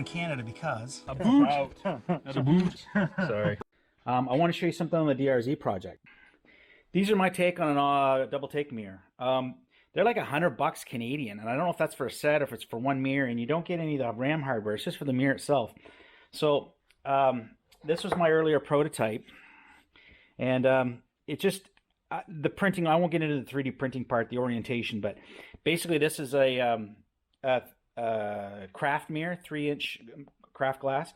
in Canada because... A boot! Not a boot. Sorry. I want to show you something on the DRZ project. These are my take on a double take mirror. They're like $100 Canadian, and I don't know if that's for a set or if it's for one mirror, and you don't get any of the RAM hardware. It's just for the mirror itself. So this was my earlier prototype, and it just the printing. I won't get into the 3D printing part, the orientation, but basically this is a craft mirror, 3-inch craft glass.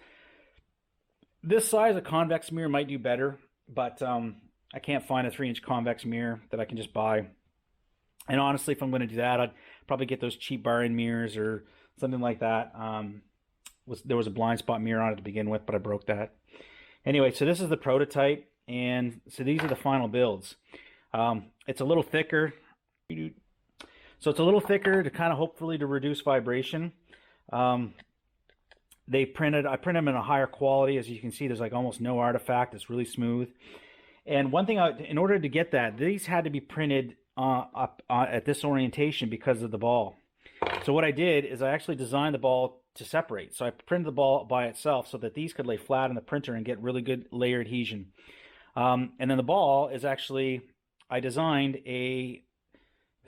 This size, a convex mirror might do better, but I can't find a 3-inch convex mirror that I can just buy. And honestly, if I'm going to do that, I'd probably get those cheap bar-in mirrors or something like that. There was a blind spot mirror on it to begin with, but I broke that. Anyway, so this is the prototype, and so these are the final builds. It's a little thicker. So it's a little thicker to kind of hopefully to reduce vibration. I print them in a higher quality. As you can see, there's like almost no artifact. It's really smooth. And one thing, in order to get that, these had to be printed up at this orientation because of the ball. So what I did is I actually designed the ball to separate. So I printed the ball by itself so that these could lay flat in the printer and get really good layer adhesion. And then the ball is actually, I designed a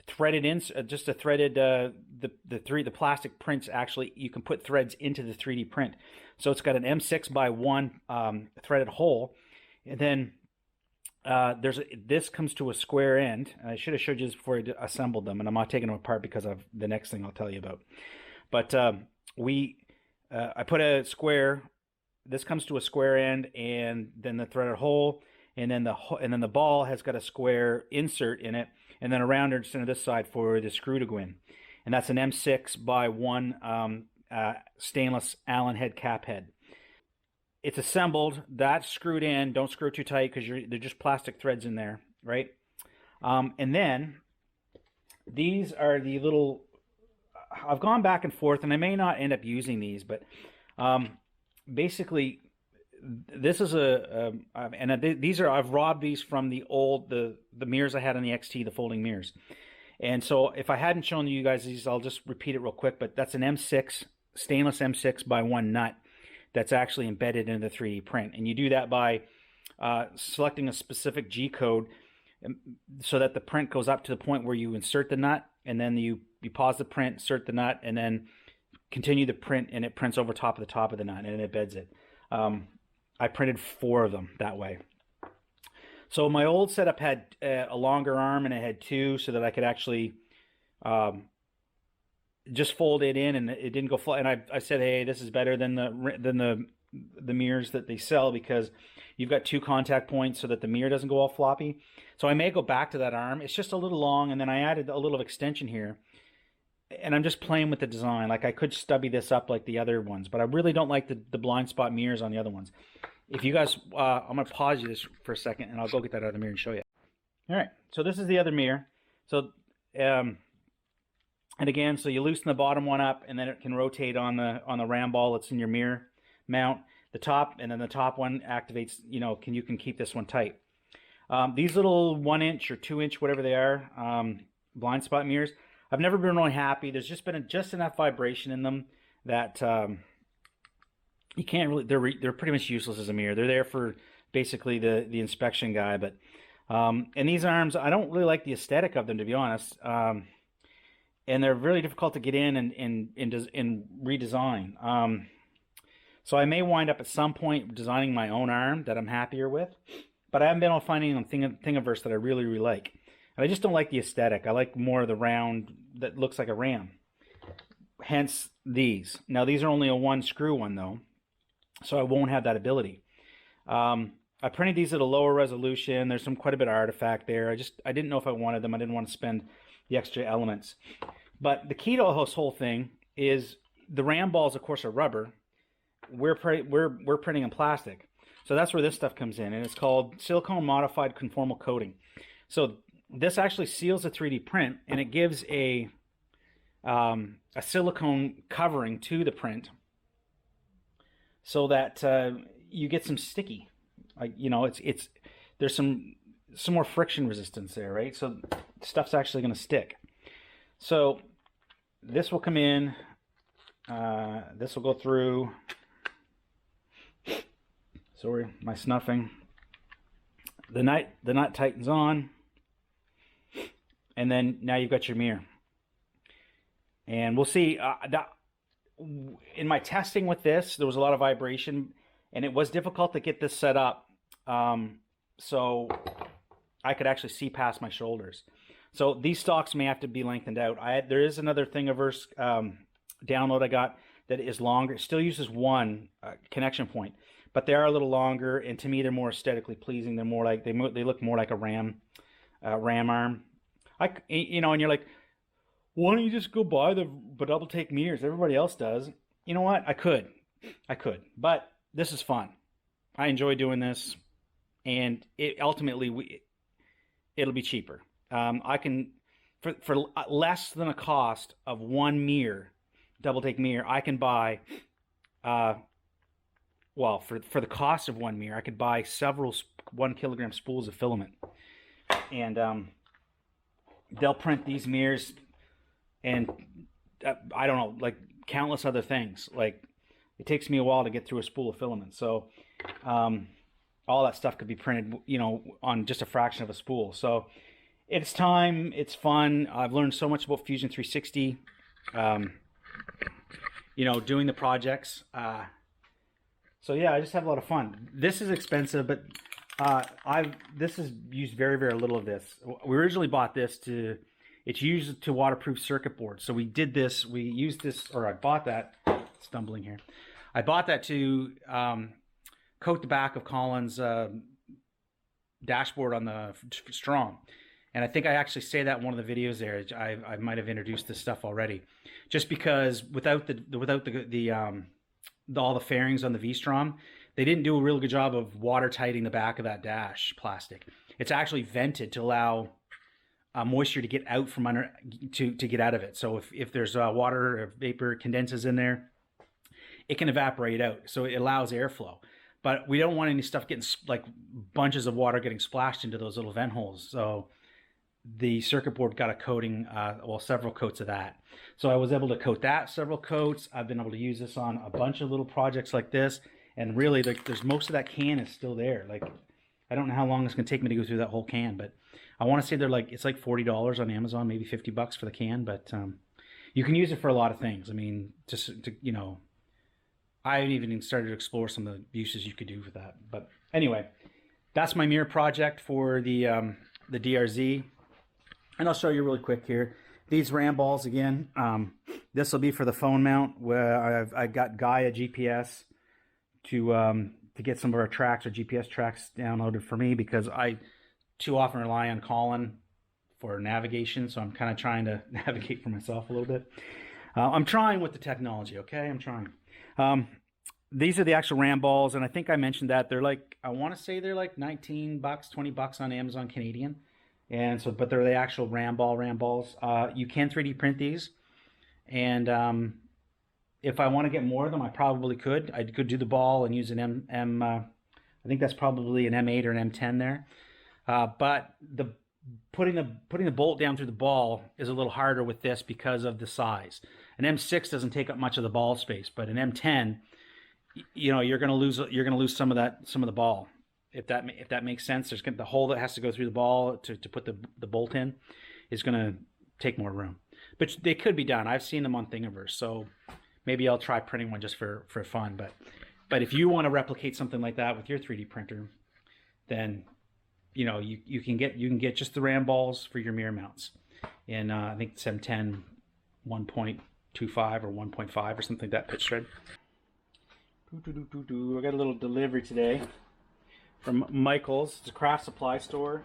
threaded just a threaded the plastic prints. Actually, you can put threads into the 3D print. So it's got an M6 by 1 threaded hole, and then this comes to a square end. I should have showed you this before I assembled them, and I'm not taking them apart because of the next thing I'll tell you about. But I put a square. This comes to a square end, and then the threaded hole, and then the ball has got a square insert in it, and then a rounder center this side for the screw to go in, and that's an M6 by 1 stainless Allen head cap head. It's assembled, that's screwed in. Don't screw too tight because they're just plastic threads in there, right? And then these are the little, I've gone back and forth, and I may not end up using these, but basically this is these are, I've robbed these from the old, the mirrors I had on the XT, the folding mirrors. And so if I hadn't shown you guys these, I'll just repeat it real quick, but that's an M6, stainless M6 by 1 nut that's actually embedded into the 3D print. And you do that by selecting a specific G code so that the print goes up to the point where you insert the nut, and then you pause the print, insert the nut, and then continue the print, and it prints over top of the nut, and it embeds it. I printed 4 of them that way. So my old setup had a longer arm, and it had 2 so that I could actually just fold it in, and it didn't go flat. And I said, hey, this is better than the mirrors that they sell, because you've got 2 contact points so that the mirror doesn't go all floppy. So I may go back to that arm. It's just a little long, and then I added a little extension here, and I'm just playing with the design. Like, I could stubby this up like the other ones, but I really don't like the blind spot mirrors on the other ones. If you guys, I'm going to pause you this for a second, and I'll go get that other mirror and show you. All right, so this is the other mirror. So, and again, so you loosen the bottom one up, and then it can rotate on the RAM ball that's in your mirror mount. The top, and then the top one activates, you can keep this one tight. These little 1-inch or 2-inch, whatever they are, blind spot mirrors, I've never been really happy. There's just been just enough vibration in them that you can't really, they're pretty much useless as a mirror. They're there for basically the inspection guy, but and these arms, I don't really like the aesthetic of them, to be honest. And they're really difficult to get in and redesign. So I may wind up at some point designing my own arm that I'm happier with, but I haven't been able to find any Thingiverse that I really, really like. And I just don't like the aesthetic. I like more of the round that looks like a ram. Hence these. Now these are only a 1 screw one though, so I won't have that ability. I printed these at a lower resolution. There's quite a bit of artifact there. I didn't know if I wanted them. I didn't want to spend the extra elements. But the key to this whole thing is the RAM balls, of course, are rubber. We're printing in plastic. So that's where this stuff comes in, and it's called silicone modified conformal coating. So this actually seals the 3D print, and it gives a silicone covering to the print so that you get some sticky. There's some more friction resistance there, right? So stuff's actually going to stick. So this will come in This will go through. Sorry, my snuffing. The nut tightens on, and then now you've got your mirror. And we'll see. In my testing with this, there was a lot of vibration, and it was difficult to get this set up, so I could actually see past my shoulders. So these stalks may have to be lengthened out. There is another Thingiverse download I got that is longer. It still uses one connection point, but they are a little longer, and to me, they're more aesthetically pleasing. They're more like they look more like a ram arm. And you're like, why don't you just go buy the double take mirrors? Everybody else does. You know what? I could, but this is fun. I enjoy doing this, and ultimately it'll be cheaper. I can, for less than a cost of one mirror, double take mirror, I can buy, well, for the cost of one mirror, I could buy several 1 kilogram spools of filament, and they'll print these mirrors, and I don't know, like countless other things. Like, it takes me a while to get through a spool of filament, so all that stuff could be printed, on just a fraction of a spool. So it's time, it's fun. I've learned so much about Fusion 360, doing the projects. So yeah, I just have a lot of fun. This is expensive, but this has used very, very little of this. We originally bought this it's used to waterproof circuit boards. So we used this, or I bought that, stumbling here. I bought that to coat the back of Colin's dashboard on the Strom. And I think I actually say that in one of the videos there. I might have introduced this stuff already, just because without all the fairings on the V-Strom, they didn't do a real good job of watertighting the back of that dash plastic. It's actually vented to allow moisture to get out from under, to get out of it. So if there's water or vapor condenses in there, it can evaporate out. So it allows airflow. But we don't want any stuff getting, like, bunches of water getting splashed into those little vent holes. So the circuit board got a coating, several coats of that. So I was able to coat that several coats. I've been able to use this on a bunch of little projects like this. And really, there's most of that can is still there. Like, I don't know how long it's going to take me to go through that whole can, but I want to say it's like $40 on Amazon, maybe $50 for the can. But you can use it for a lot of things. I mean, I haven't even started to explore some of the uses you could do for that. But anyway, that's my mirror project for the DRZ. And I'll show you really quick here. These RAM balls again. This will be for the phone mount, where I got Gaia GPS to get some of our tracks, or GPS tracks, downloaded for me, because I too often rely on Colin for navigation. So I'm kind of trying to navigate for myself a little bit. I'm trying with the technology. Okay, I'm trying. These are the actual RAM balls, and I think I mentioned that they're like, I want to say they're like $19, $20 on Amazon Canadian. And so, but they're the actual RAM balls. You can 3D print these, and if I want to get more of them, I probably could. I could do the ball and use an I think that's probably an M8 or an M10 there. But putting the bolt down through the ball is a little harder with this because of the size. An M6 doesn't take up much of the ball space, but an M10, you're going to lose some of the ball. If that makes sense. There's the hole that has to go through the ball to put the bolt in is going to take more room. But they could be done. I've seen them on Thingiverse, so maybe I'll try printing one just for fun. But if you want to replicate something like that with your 3D printer, then you can get just the RAM balls for your mirror mounts. And I think it's M10 1.25 or 1.5 or something like that pitch thread. I got a little delivery today from Michael's. It's a craft supply store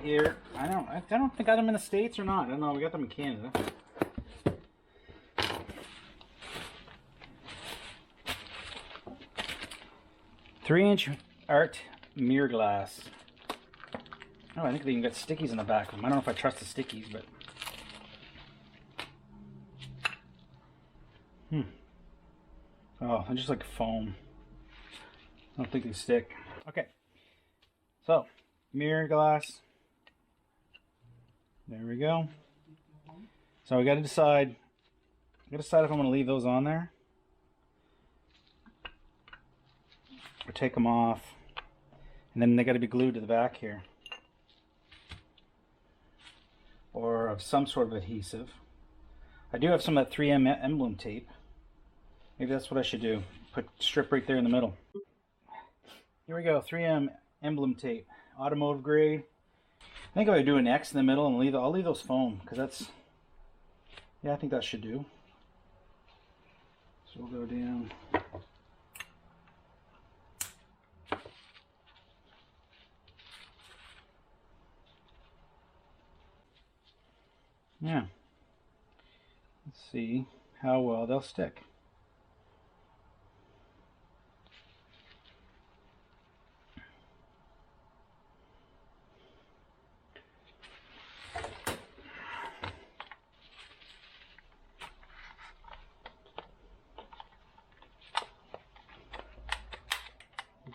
here. I don't think I got them in the States or not. I don't know. We got them in Canada. Three-inch art mirror glass. Oh, I think they even got stickies in the back of them. I don't know if I trust the stickies, but oh, they're just like foam. I don't think they stick. Okay, so mirror glass. There we go. So we got to decide gotta decide if I'm gonna leave those on there or take them off, and then they gotta be glued to the back here, or of some sort of adhesive. I do have some of that 3M emblem tape. Maybe that's what I should do. Put strip right there in the middle. Here we go, 3M emblem tape, automotive grade. I think I would do an X in the middle and I'll leave those foam, because that's, yeah, I think that should do. So we'll go down. Yeah. Let's see how well they'll stick.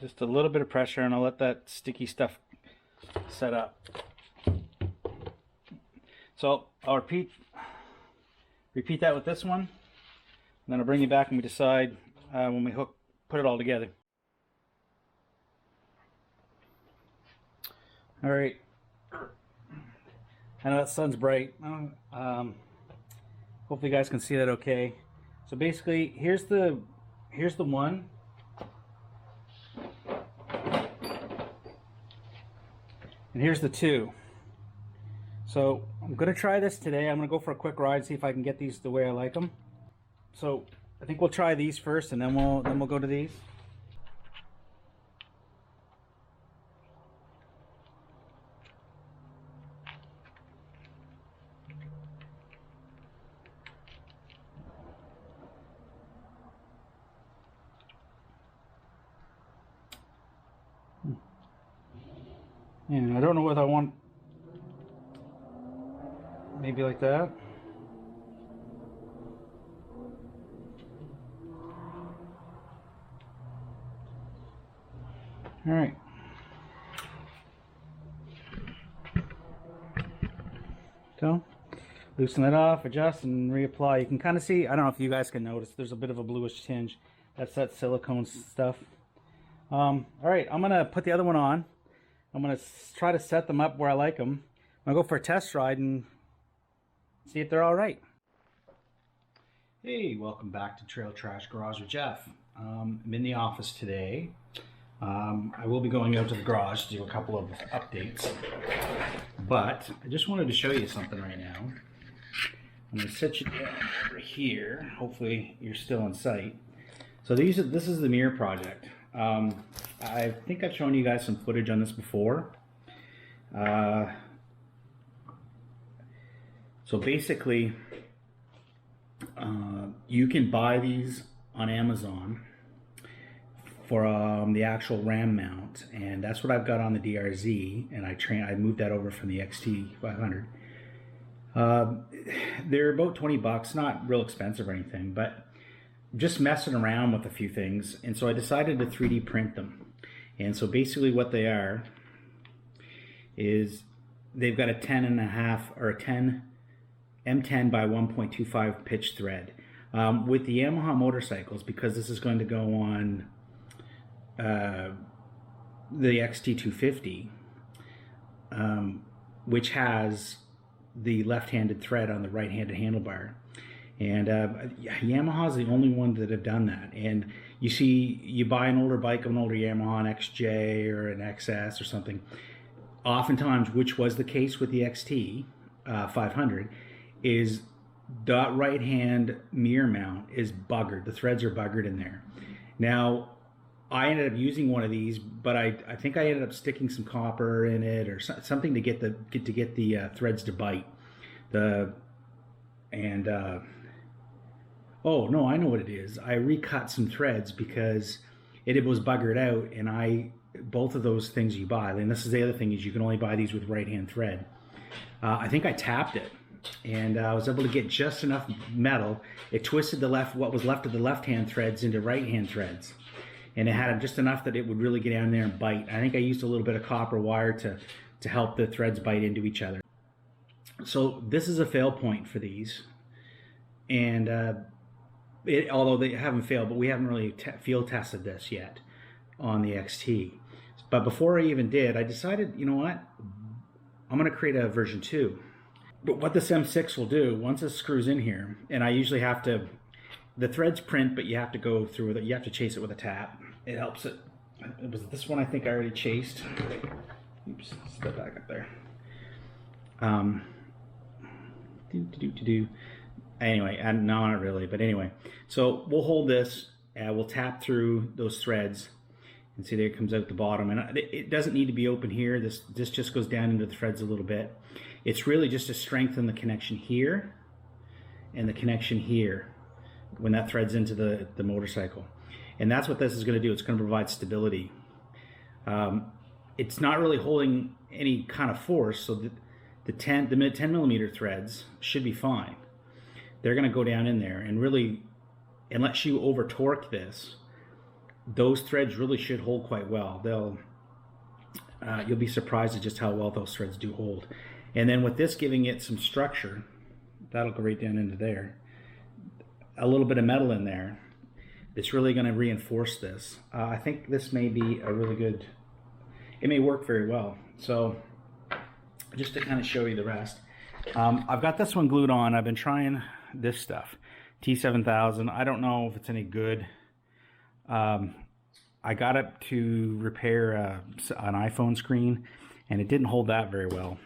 Just a little bit of pressure and I'll let that sticky stuff set up. So I'll repeat that with this one, and then I'll bring you back and we decide when we put it all together. All right. I know that sun's bright. Hopefully you guys can see that okay. So basically, here's the one. And here's the two. So I'm gonna try this today. I'm gonna go for a quick ride, see if I can get these the way I like them. So I think we'll try these first, and then we'll go to these. And I don't know whether I want maybe like that. All right. So loosen it off, adjust, and reapply. You can kind of see, I don't know if you guys can notice, there's a bit of a bluish tinge. That's that silicone stuff. All right, I'm gonna put the other one on. I'm going to try to set them up where I like them. I'm going to go for a test ride and see if they're all right. Hey, welcome back to Trail Trash Garage with Jeff. I'm in the office today. I will be going out to the garage to do a couple of updates. But I just wanted to show you something right now. I'm going to set you down over here. Hopefully you're still in sight. So this is the mirror project. I think I've shown you guys some footage on this before. So basically, you can buy these on Amazon for the actual RAM mount, and that's what I've got on the DRZ, and I moved that over from the XT500. They're about 20 bucks, not real expensive or anything, but just messing around with a few things, and so I decided to 3D print them. And so basically what they are is they've got a 10.5 or a 10 M10 by 1.25 pitch thread. With the Yamaha motorcycles, because this is going to go on the XT250, which has the left-handed thread on the right-handed handlebar. And Yamaha's the only one that have done that. And you see, you buy an older bike, an older Yamaha, an XJ or an XS or something. Oftentimes, which was the case with the XT 500, is the right-hand mirror mount is buggered. The threads are buggered in there. Now, I ended up using one of these, but I think I ended up sticking some copper in it or something to get the threads to bite. Oh no, I know what it is. I recut some threads because it was buggered out, and both of those things you buy, and this is the other thing, is you can only buy these with right-hand thread. I think I tapped it, and I was able to get just enough metal. It twisted what was left of the left-hand threads into right-hand threads, and it had just enough that it would really get down there and bite. I think I used a little bit of copper wire to help the threads bite into each other. So this is a fail point for these. And although they haven't failed, but we haven't really field tested this yet on the XT. But before I even did, I decided, you know what? I'm going to create a version 2. But what this M6 will do, once it screws in here, and I usually have to, the threads print, but you have to go through it, you have to chase it with a tap. It helps it. It was this one I think I already chased. Oops, step back up there. Anyway, and no, not really, but anyway. So we'll hold this, we'll tap through those threads, and see there it comes out the bottom. And it doesn't need to be open here. This just goes down into the threads a little bit. It's really just to strengthen the connection here and the connection here when that threads into the motorcycle. And that's what this is going to do. It's going to provide stability. It's not really holding any kind of force, so the 10 millimeter threads should be fine. They're going to go down in there, and really, unless you over torque this, those threads really should hold quite well. You'll be surprised at just how well those threads do hold. And then with this giving it some structure, that'll go right down into there. A little bit of metal in there. It's really going to reinforce this. I think this may be a really good, it may work very well. So just to kind of show you the rest. I've got this one glued on. I've been trying this stuff. T7000. I don't know if it's any good. I got it to repair an iPhone screen, and it didn't hold that very well.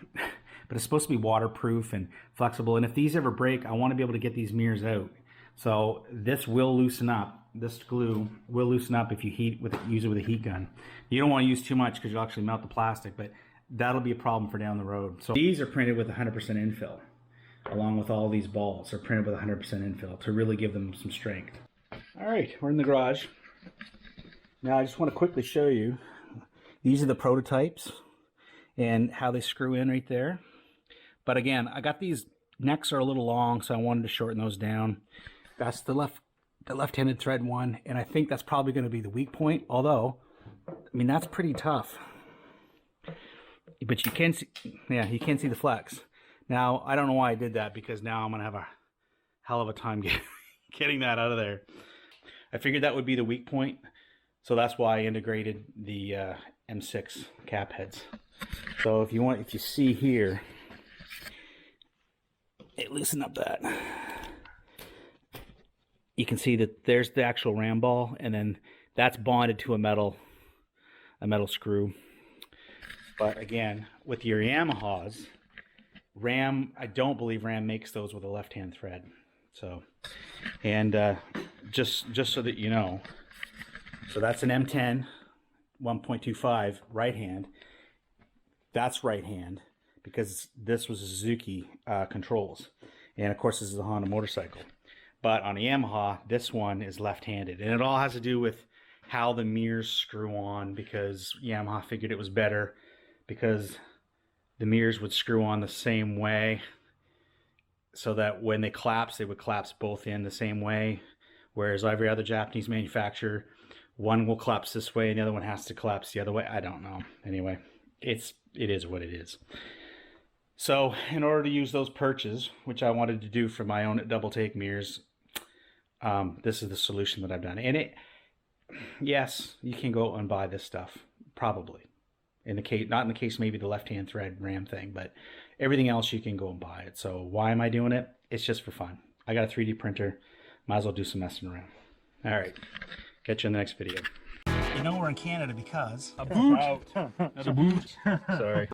But it's supposed to be waterproof and flexible. And if these ever break, I want to be able to get these mirrors out. So this will loosen up. This glue will loosen up if you use it with a heat gun. You don't want to use too much because you'll actually melt the plastic, but that'll be a problem for down the road. So these are printed with 100% infill, along with all these balls are printed with 100% infill to really give them some strength. All right, we're in the garage. Now I just want to quickly show you, these are the prototypes and how they screw in right there. But again, I got these necks are a little long, so I wanted to shorten those down. That's the left-handed thread one, and I think that's probably going to be the weak point, although, I mean, that's pretty tough. But you can see, yeah, you can see the flex. Now, I don't know why I did that, because now I'm going to have a hell of a time getting that out of there. I figured that would be the weak point, so that's why I integrated the M6 cap heads. So if you see here, it loosened up that. You can see that there's the actual ram ball, and then that's bonded to a metal screw. But again, with your Yamahas, I don't believe Ram makes those with a left-hand thread. So, and just so that you know, so that's an M10 1.25 right hand. That's right hand because this was a Suzuki controls, and of course this is a Honda motorcycle. But on a Yamaha, this one is left-handed, and it all has to do with how the mirrors screw on, because Yamaha figured it was better because the mirrors would screw on the same way, so that when they collapse, they would collapse both in the same way. Whereas every other Japanese manufacturer, one will collapse this way and the other one has to collapse the other way. I don't know. Anyway, it is what it is. So in order to use those perches, which I wanted to do for my own double take mirrors, this is the solution that I've done. And yes, you can go and buy this stuff, probably. In the case, not in the case maybe the left-hand thread ram thing, but everything else you can go and buy it. So why am I doing it? It's just for fun. I got a 3D printer. Might as well do some messing around. All right. Catch you in the next video. You know we're in Canada because... A boot! A boot! Sorry.